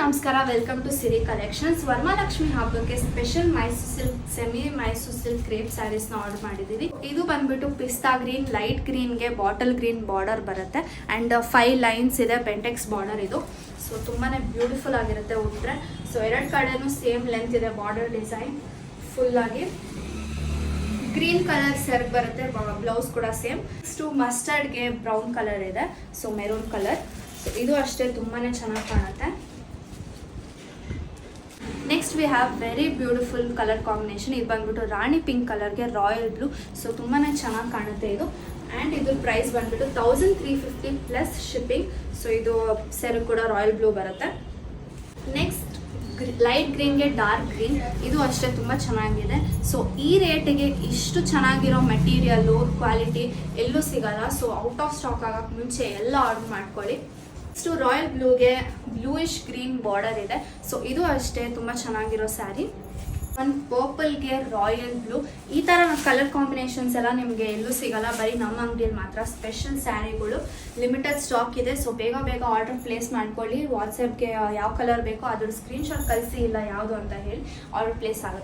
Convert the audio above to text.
ನಮಸ್ಕಾರ, welcome to Siri collections. Varamahalakshmi ಹಬ್ಬಕ್ಕೆ special Mysuru silk semi Mysuru silk crepe ಸ್ಯಾರೀಸ್ನ ಆರ್ಡರ್ ಮಾಡಿದ್ದೀವಿ. ಇದು ಬಂದ್ಬಿಟ್ಟು ಪಿಸ್ತಾ ಗ್ರೀನ್, ಲೈಟ್ ಗ್ರೀನ್ಗೆ ಬಾಟಲ್ ಗ್ರೀನ್ ಬಾರ್ಡರ್ ಬರುತ್ತೆ ಆ್ಯಂಡ್ 5 ಲೈನ್ಸ್ ಇದೆ, ಬೆಂಟೆಕ್ಸ್ ಬಾರ್ಡರ್ ಇದು. ಸೊ ತುಂಬಾ ಬ್ಯೂಟಿಫುಲ್ ಆಗಿರುತ್ತೆ ಉಟ್ರೆ. ಸೊ ಎರಡು ಕಡೆನೂ ಸೇಮ್ ಲೆಂತ್ ಇದೆ ಬಾರ್ಡರ್ ಡಿಸೈನ್. ಫುಲ್ಲಾಗಿ ಗ್ರೀನ್ ಕಲರ್ ಸೆರ್ಗ್ ಬರುತ್ತೆ, ಬ್ಲೌಸ್ ಕೂಡ ಸೇಮ್. ನೆಕ್ಸ್ಟು ಮಸ್ಟರ್ಡ್ಗೆ ಬ್ರೌನ್ ಕಲರ್ ಇದೆ, ಸೊ ಮೆರೂನ್ ಕಲರ್. ಸೊ ಇದು ಅಷ್ಟೇ ತುಂಬಾ ಚೆನ್ನಾಗಿ ಕಾಣುತ್ತೆ. Next we have very beautiful colour combination. ಇದು ಬಂದ್ಬಿಟ್ಟು ರಾಣಿ ಪಿಂಕ್ ಕಲರ್ಗೆ ರಾಯಲ್ ಬ್ಲೂ. ಸೊ ತುಂಬಾ ಚೆನ್ನಾಗಿ ಕಾಣುತ್ತೆ ಇದು. ಆ್ಯಂಡ್ ಇದ್ರ ಪ್ರೈಸ್ ಬಂದ್ಬಿಟ್ಟು 1350 ಪ್ಲಸ್ ಶಿಪ್ಪಿಂಗ್. ಸೊ ಇದು ಸೆರಗ್ ಕೂಡ ರಾಯಲ್ ಬ್ಲೂ ಬರುತ್ತೆ. ನೆಕ್ಸ್ಟ್ ಲೈಟ್ ಗ್ರೀನ್ಗೆ ಡಾರ್ಕ್ ಗ್ರೀನ್, ಇದು ಅಷ್ಟೇ ತುಂಬ ಚೆನ್ನಾಗಿದೆ. ಸೊ ಈ ರೇಟಿಗೆ ಇಷ್ಟು ಚೆನ್ನಾಗಿರೋ ಮೆಟೀರಿಯಲ್ಲು ಕ್ವಾಲಿಟಿ ಎಲ್ಲೂ ಸಿಗಲ್ಲ. ಸೊ ಔಟ್ ಆಫ್ ಸ್ಟಾಕ್ ಆಗೋಕ್ಕೆ ಮುಂಚೆ ಎಲ್ಲ ಆರ್ಡರ್ ಮಾಡ್ಕೊಳ್ಳಿ. ನೆಕ್ಸ್ಟು ರಾಯಲ್ ಬ್ಲೂಗೆ ಬ್ಲೂಯಿಶ್ ಗ್ರೀನ್ ಬಾರ್ಡರ್ ಇದೆ. ಸೊ ಇದು ಅಷ್ಟೇ ತುಂಬ ಚೆನ್ನಾಗಿರೋ ಸ್ಯಾರಿ. ಒಂದು ಪರ್ಪಲ್ಗೆ ರಾಯಲ್ ಬ್ಲೂ, ಈ ಥರ ಕಲರ್ ಕಾಂಬಿನೇಷನ್ಸ್ ಎಲ್ಲ ನಿಮಗೆ ಎಲ್ಲೂ ಸಿಗಲ್ಲ, ಬರೀ ನಮ್ಮ ಅಂಗಡಿಯಲ್ಲಿ ಮಾತ್ರ. ಸ್ಪೆಷಲ್ ಸ್ಯಾರಿಗಳು ಲಿಮಿಟೆಡ್ ಸ್ಟಾಕ್ ಇದೆ. ಸೊ ಬೇಗ ಬೇಗ ಆರ್ಡರ್ ಪ್ಲೇಸ್ ಮಾಡ್ಕೊಳ್ಳಿ. ವಾಟ್ಸಪ್ಗೆ ಯಾವ ಕಲರ್ ಬೇಕೋ ಅದ್ರ ಸ್ಕ್ರೀನ್ಶಾಟ್ ಕಳಿಸಿ, ಇಲ್ಲ ಯಾವುದು ಅಂತ ಹೇಳಿ ಆರ್ಡರ್ ಪ್ಲೇಸ್ ಆಗುತ್ತೆ.